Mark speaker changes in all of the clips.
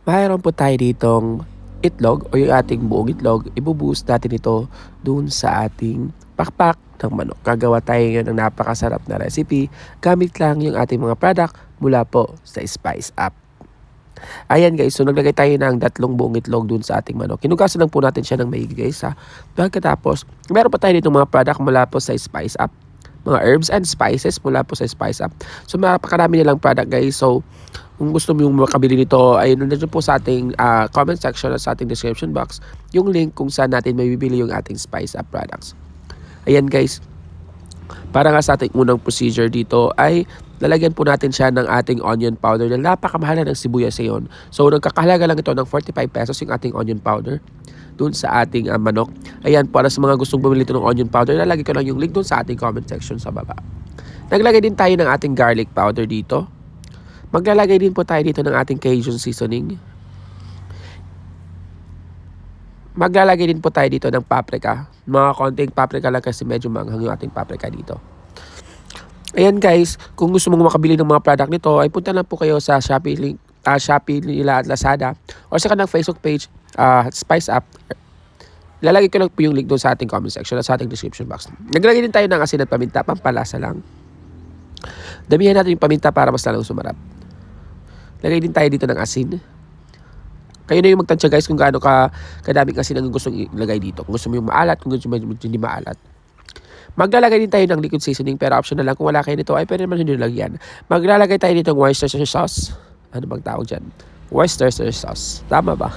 Speaker 1: mayroon po tayo ditong itlog o yung ating buong itlog. Ibubuhos natin ito dun sa ating pakpak ng manok. Gagawa tayo ngayon ng napakasarap na recipe. Gamit lang yung ating mga product mula po sa Spice Up. Ayan guys, so naglagay tayo ng 3 buong itlog dun sa ating manok. Hinugasan lang po natin siya ng maigi guys ha. Pagkatapos, meron pa tayo ditong mga product mula po sa Spice Up. Mga herbs and spices mula po sa Spice Up. So napakarami nilang product guys. So kung gusto mo yung makabili nito, ay nandiyan po sa ating comment section at sa ating description box yung link kung saan natin may bibili yung ating Spice Up products. Ayan guys, para nga sa ating unang procedure dito ay lalagyan po natin siya ng ating onion powder na napakamahal ng sibuyas ngayon. So nagkakahalaga lang ito ng 45 pesos yung ating onion powder dun sa ating manok. Ayan, para sa mga gustong bumili ito ng onion powder, lalagay ko lang yung link dun sa ating comment section sa baba. Naglagay din tayo ng ating garlic powder dito. Maglalagay din po tayo dito ng ating Cajun seasoning. Maglalagay din po tayo dito ng paprika. Mga konting paprika lang kasi medyo manghang yung ating paprika dito. Ayan guys, kung gusto mong makabili ng mga product nito, ay punta lang po kayo sa Shopee link, Shopee nila at Lazada or sa kanilang Facebook page, Spice Up. Lalagay ko lang po yung link doon sa ating comment section at sa ating description box. Naglagay din tayo ng asin at paminta, pampalasa lang. Damihan natin yung paminta para mas lalong sumarap. Lagay din tayo dito ng asin. Kayo na yung magtansya guys kung gaano kadaming asin ang gustong ilagay dito. Kung gusto mo yung maalat, kung gusto mo yung hindi maalat. Maglalagay din tayo ng liquid seasoning pero optional lang. Kung wala kayo nito ay pwede naman hindi lagyan. Maglalagay tayo dito ng Worcestershire sauce. Ano bang tawag dyan? Worcestershire sauce. Tama ba?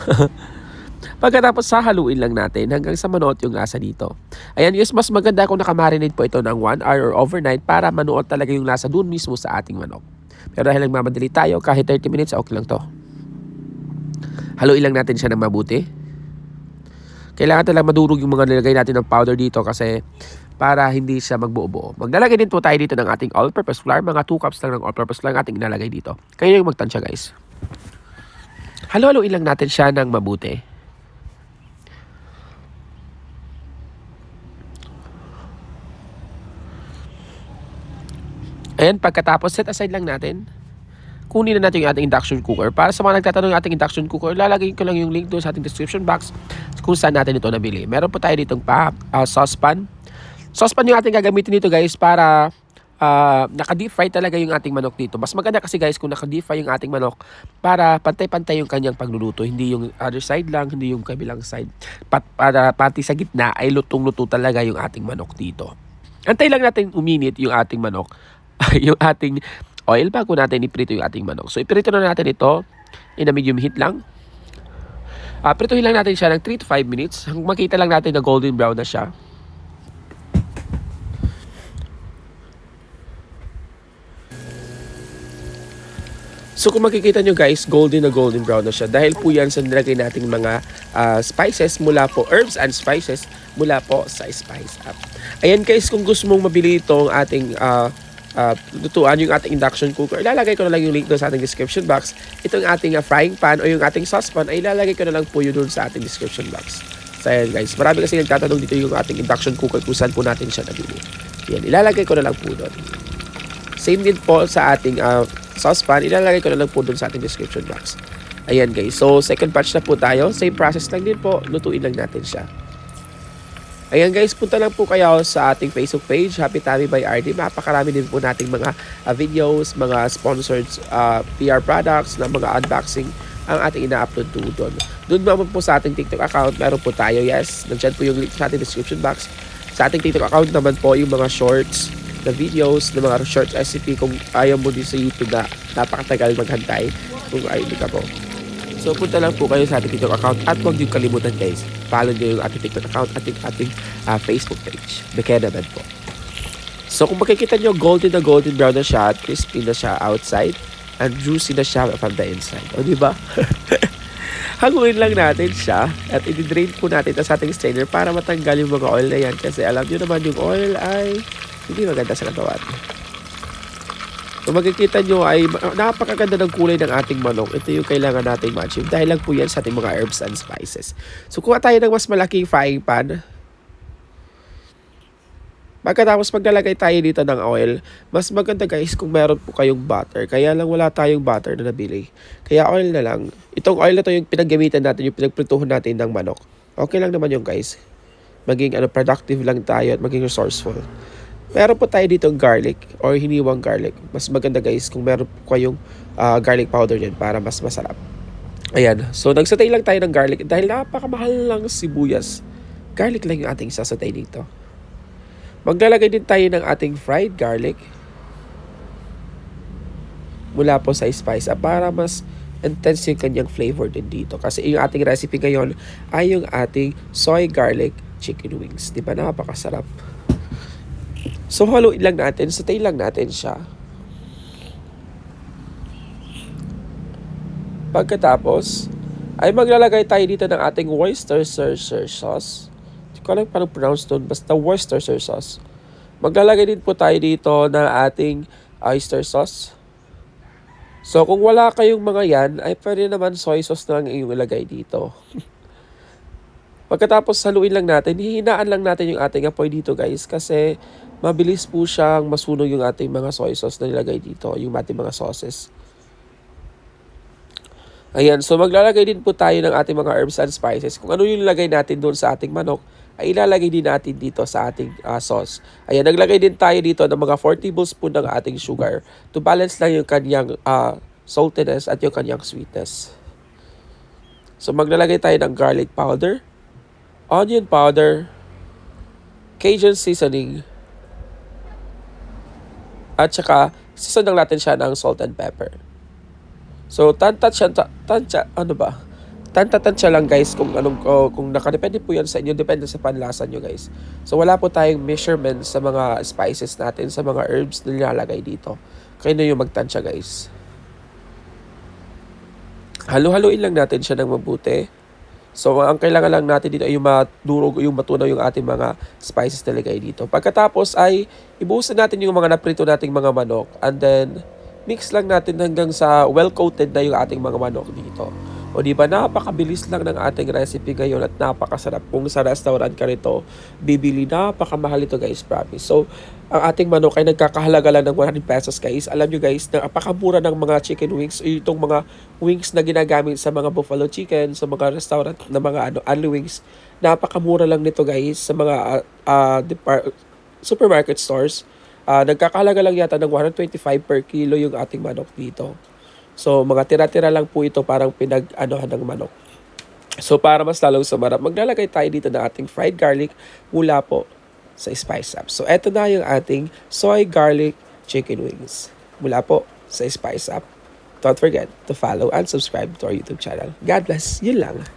Speaker 1: Pagkatapos hahaluin lang natin hanggang sa manuot yung lasa dito. Ayan guys, mas maganda kung nakamarinate po ito ng 1 hour or overnight para manuot talaga yung lasa dun mismo sa ating manok. Pero dahil nagmamadali tayo, kahit 30 minutes, okay lang to. Haluin lang natin siya ng mabuti. Kailangan talaga madurog yung mga nilagay natin ng powder dito kasi para hindi siya magbuo-buo. Maglalagay din po tayo dito ng ating all-purpose flour. Mga 2 cups lang ng all-purpose flour ang ating inalagay dito. Kayo yung magtansya guys. Halu-haluin lang natin siya ng mabuti. Ayan, pagkatapos set aside lang natin. Kunin na natin yung ating induction cooker. Para sa mga nagtatanong yung ating induction cooker, lalagay ko lang yung link doon sa ating description box kung saan natin ito nabili. Meron po tayo ditong saucepan. Saucepan yung ating gagamitin dito guys para naka-deep fry talaga yung ating manok dito. Mas maganda kasi guys kung naka-deep fry yung ating manok para pantay-pantay yung kanyang pagluluto. Hindi yung other side lang, hindi yung kabilang side. Para pati sa gitna ay lutong-luto talaga yung ating manok dito. Antay lang natin uminit yung ating manok. Yung ating oil bago natin iprito yung ating manok. So iprito na natin ito in a medium heat lang. Prituhin lang natin siya ng 3 to 5 minutes. Hanggang makita lang natin na golden brown na siya. So kung makikita nyo guys, golden brown na siya. Dahil po yan sa nilagay nating mga spices mula po, herbs and spices mula po sa Spice Up. Ayan guys, kung gusto mong mabili itong ating lutuan yung ating induction cooker, ilalagay ko na lang yung link doon sa ating description box. Itong ating frying pan o yung ating saucepan ay ilalagay ko na lang po yun doon sa ating description box. So ayan guys, marami kasi nagtatanong dito yung ating induction cooker kung saan po natin siya nabili. Yan, ilalagay ko na lang po doon. Same din po sa ating saucepan, ilalagay ko na lang po doon sa ating description box. Ayan guys, so second batch na po tayo. Same process lang din po, lutuin lang natin siya. Ayan guys, punta lang po kayo sa ating Facebook page, Happy Tummy by RD. Mapakarami din po nating mga videos, mga sponsored PR products na mga unboxing ang ating ina-upload to doon. Doon naman po sa ating TikTok account, meron po tayo, yes. Nandiyan po yung link sa ating description box. Sa ating TikTok account naman po yung mga shorts na videos, na mga short recipe kung ayaw mo din sa YouTube na napakatagal maghantay kung ayaw ka po. So punta lang po kayo sa ating TikTok account at huwag niyo kalimutan guys, follow niyo yung ating TikTok account at ating Facebook page. Bekena man po. So kung makikita niyo, golden brown na siya at crispy na siya outside and juicy na siya from the inside. O diba? Hanguin lang natin siya at i-drain po natin sa ating strainer para matanggal yung mga oil na yan kasi alam niyo naman yung oil ay hindi maganda sa katawan. Kung makikita nyo ay napakaganda ng kulay ng ating manok. Ito yung kailangan natin ma-achieve dahil lang po yan sa ating mga herbs and spices. So kuha tayo ng mas malaking frying pan. Pagkatapos maglalagay tayo dito ng oil, mas maganda guys kung meron po kayong butter. Kaya lang wala tayong butter na nabili. Kaya oil na lang. Itong oil na to yung pinaggamitan natin, yung pinagprituhan natin ng manok. Okay lang naman yung guys. Maging productive lang tayo at maging resourceful. Meron po tayo dito garlic or hiniwang garlic. Mas maganda guys kung meron po kayong garlic powder yan para mas masarap. Ayan. So nagsatay lang tayo ng garlic dahil napakamahal lang sibuyas. Garlic lang yung ating sasatay dito. Maglalagay din tayo ng ating fried garlic mula po sa spice para mas intense yung kanyang flavor din dito. Kasi yung ating recipe ngayon ay yung ating soy garlic chicken wings. Diba napakasarap? So haluin lang natin, sautay lang natin siya. Pagkatapos ay maglalagay tayo dito ng ating Worcestershire sauce. Hindi ko alam paano pronounce doon, basta Worcestershire sauce. Maglalagay din po tayo dito ng ating oyster sauce. So kung wala kayong mga yan, ay pwede naman soy sauce na lang yung ilagay dito. Pagkatapos haluin lang natin, hihinaan lang natin yung ating apoy dito guys, kasi mabilis po siyang masunog yung ating mga soy sauce na nilagay dito, yung ating mga sauces. Ayan, so maglalagay din po tayo ng ating mga herbs and spices. Kung ano yung ilagay natin doon sa ating manok, ay ilalagay din natin dito sa ating sauce. Ayan, naglagay din tayo dito ng mga 4 tablespoon ng ating sugar to balance lang yung kanyang saltiness at yung kanyang sweetness. So maglalagay tayo ng garlic powder, onion powder, Cajun seasoning, at saka season lang natin siya ng salt and pepper. So tansya lang guys kung nakadepende po yan sa inyo, depende sa panlasa nyo guys. So wala po tayong measurement sa mga spices natin, sa mga herbs na nilalagay dito. Kayo na yung magtansya guys. Halo-haloin lang natin siya ng mabuti. So ang kailangan lang natin dito ay yung madurog, yung matunaw yung ating mga spices na lagay dito. Pagkatapos ay ibuhusan natin yung mga naprito nating mga manok, and then mix lang natin hanggang sa well-coated na yung ating mga manok dito. O di ba, napakabilis lang ng ating recipe ngayon at napakasarap. Kung sa restaurant ka rito, bibili, napakamahal ito guys, promise. So, ang ating manok ay nagkakahalaga lang ng 100 pesos guys. Alam nyo guys, napakamura ng mga chicken wings, itong mga wings na ginagamit sa mga buffalo chicken, sa mga restaurant na mga only wings. Napakamura lang nito guys sa mga supermarket stores. Nagkakahalaga lang yata ng 125 per kilo yung ating manok dito. So, mga tira-tira lang po ito, parang pinag-anohan ng manok. So, para mas lalong sumarap, maglalagay tayo dito ng ating fried garlic mula po sa Spice Up. So, eto na yung ating soy garlic chicken wings mula po sa Spice Up. Don't forget to follow and subscribe to our YouTube channel. God bless. Yun lang.